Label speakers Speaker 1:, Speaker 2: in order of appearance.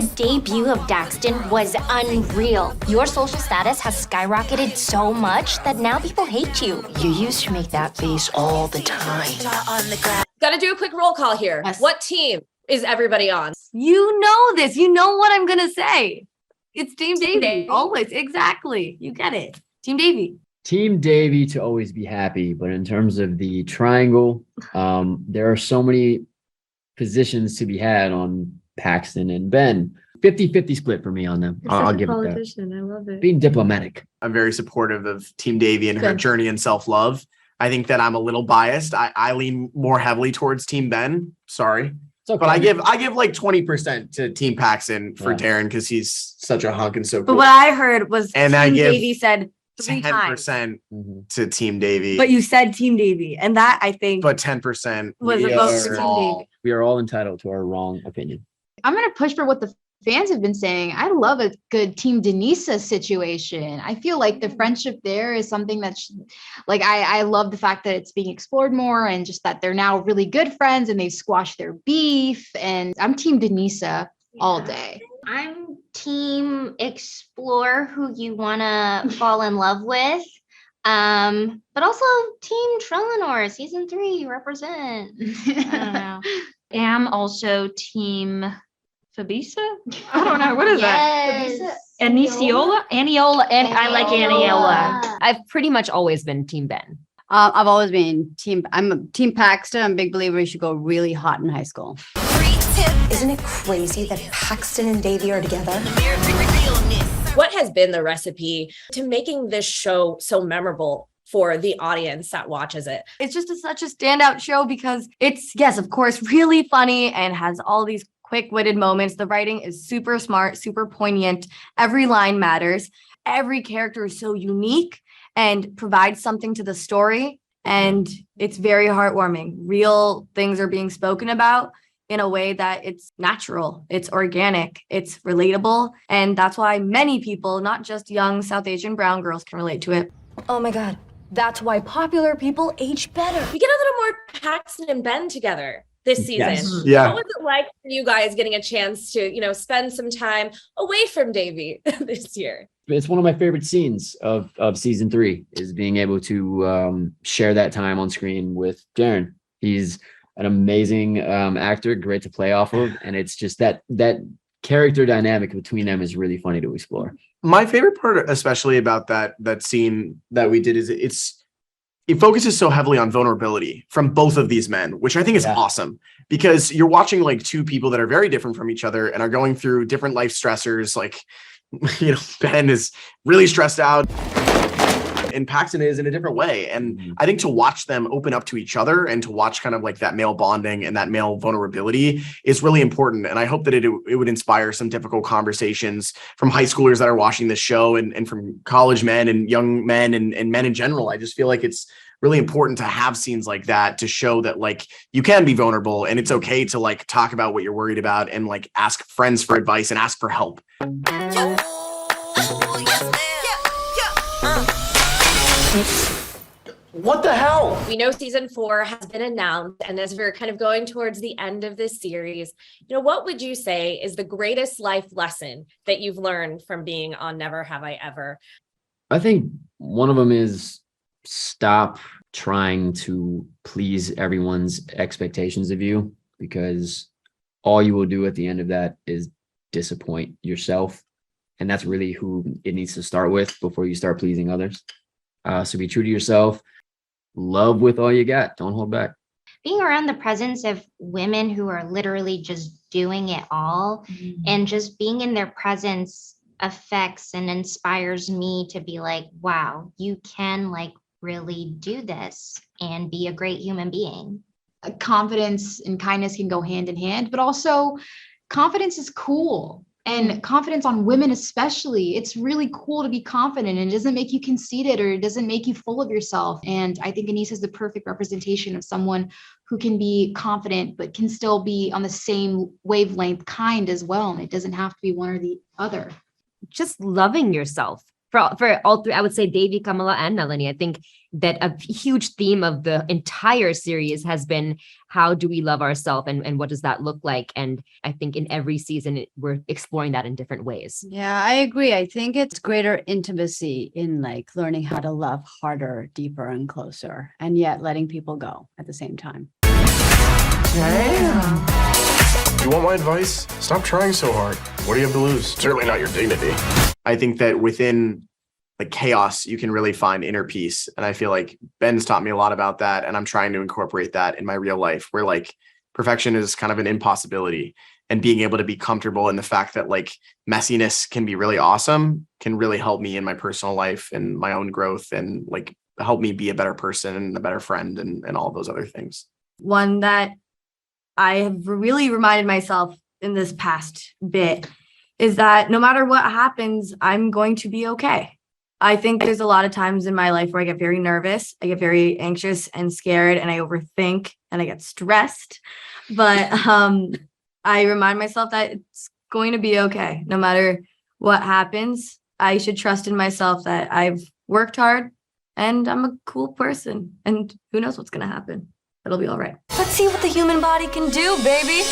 Speaker 1: The debut of Paxton was unreal. Your social status has skyrocketed so much that now people hate you.
Speaker 2: You used to make that face all the time.
Speaker 3: Gotta do a quick roll call here.
Speaker 4: Yes.
Speaker 3: What team is everybody on?
Speaker 4: You know this. You know what I'm going to say. It's Team Davy.
Speaker 3: Davy.
Speaker 4: Always. Exactly. You get it. Team Davy.
Speaker 5: Team Davy to always be happy. But in terms of the triangle, there are so many positions to be had on Paxton and Ben. 50-50 split for me on them. I'll give it that.
Speaker 4: I love it.
Speaker 5: Being diplomatic.
Speaker 6: I'm very supportive of Team Davy and her journey in self-love. I think that I'm a little biased. I lean more heavily towards Team Ben. Sorry.
Speaker 5: Okay.
Speaker 6: But I give like 20% to Team Paxton for
Speaker 5: Yeah.
Speaker 6: Darren because he's such a hunk and so cool.
Speaker 4: But what I heard was
Speaker 6: And
Speaker 4: Team
Speaker 6: I give
Speaker 4: Davy said 3 times.
Speaker 6: 10% to Team Davy.
Speaker 4: But you said Team Davy. And that, I think,
Speaker 6: But 10%
Speaker 4: was
Speaker 6: we
Speaker 4: a vote
Speaker 6: are
Speaker 4: for Team
Speaker 6: all-
Speaker 4: Davy.
Speaker 5: We are all entitled to our wrong opinion.
Speaker 7: I'm going to push for what the fans have been saying. I love a good Team Denise situation. I feel like the friendship there is something that, I love the fact that it's being explored more and just that they're now really good friends and they've squashed their beef. And I'm Team Denise all day.
Speaker 1: I'm team explore who you want to fall in love with. But also team Trelenor, season 3, represent. I don't know.
Speaker 8: Am also team Fabisha. I don't know. What is
Speaker 1: Yes.
Speaker 8: Aniciola? Aniola. And I like Aniola.
Speaker 3: I've pretty much always been Team Ben.
Speaker 9: I've always been I'm a Team Paxton. I'm a big believer you should go really hot in high school.
Speaker 2: Isn't it crazy that Paxton and Davy are together?
Speaker 3: What has been the recipe to making this show so memorable for the audience that watches it?
Speaker 4: It's just such a standout show because it's, yes, of course, really funny and has all these quick-witted moments. The writing is super smart, super poignant. Every line matters. Every character is so unique and provides something to the story. And it's very heartwarming. Real things are being spoken about in a way that it's natural, it's organic, it's relatable. And that's why many people, not just young South Asian brown girls, can relate to it.
Speaker 2: Oh my God. That's why popular people age better.
Speaker 3: We get a little more Paxton and Ben together this season.
Speaker 5: Yes.
Speaker 6: Yeah.
Speaker 3: What was it like for you guys getting a chance to, spend some time away from Davy this year?
Speaker 5: It's one of my favorite scenes of season 3 is being able to share that time on screen with Darren. He's an amazing actor, great to play off of. And it's just that character dynamic between them is really funny to explore.
Speaker 6: My favorite part, especially about that scene that we did, is it focuses so heavily on vulnerability from both of these men, which I think is awesome because you're watching like two people that are very different from each other and are going through different life stressors. Like, Ben is really stressed out and Paxton is in a different way. And I think to watch them open up to each other and to watch kind of like that male bonding and that male vulnerability is really important. And I hope that it would inspire some difficult conversations from high schoolers that are watching this show and from college men and young men and men in general. I just feel like it's really important to have scenes like that to show that like you can be vulnerable and it's okay to like talk about what you're worried about and like ask friends for advice and ask for help.
Speaker 2: What the hell?
Speaker 3: We know season 4 has been announced, and as we're kind of going towards the end of this series, what would you say is the greatest life lesson that you've learned from being on Never Have I Ever?
Speaker 5: I think one of them is stop trying to please everyone's expectations of you, because all you will do at the end of that is disappoint yourself. And that's really who it needs to start with before you start pleasing others. So be true to yourself. Love with all you got. Don't hold back.
Speaker 1: Being around the presence of women who are literally just doing it all and just being in their presence affects and inspires me to be like, wow, you can like really do this and be a great human being.
Speaker 7: Confidence and kindness can go hand in hand, but also confidence is cool. And confidence on women especially, it's really cool to be confident and it doesn't make you conceited or it doesn't make you full of yourself. And I think Denise is the perfect representation of someone who can be confident, but can still be on the same wavelength, kind as well. And it doesn't have to be one or the other.
Speaker 10: Just loving yourself for all three, I would say Davy, Kamala, and Melanie. I think that a huge theme of the entire series has been how do we love ourselves and what does that look like? And I think in every season we're exploring that in different ways.
Speaker 9: Yeah, I agree. I think it's greater intimacy in like learning how to love harder, deeper, and closer, and yet letting people go at the same time.
Speaker 11: Damn. You want my advice? Stop trying so hard. What do you have to lose? Certainly not your dignity.
Speaker 6: I think that within like chaos, you can really find inner peace. And I feel like Ben's taught me a lot about that. And I'm trying to incorporate that in my real life where like perfection is kind of an impossibility, and being able to be comfortable in the fact that like messiness can be really awesome can really help me in my personal life and my own growth, and like help me be a better person and a better friend and all those other things.
Speaker 4: One that I have really reminded myself in this past bit is that no matter what happens, I'm going to be okay. I think there's a lot of times in my life where I get very nervous, I get very anxious and scared, and I overthink and I get stressed. But I remind myself that it's going to be okay. No matter what happens, I should trust in myself that I've worked hard and I'm a cool person. And who knows what's going to happen. It'll be all right.
Speaker 2: Let's see what the human body can do, baby.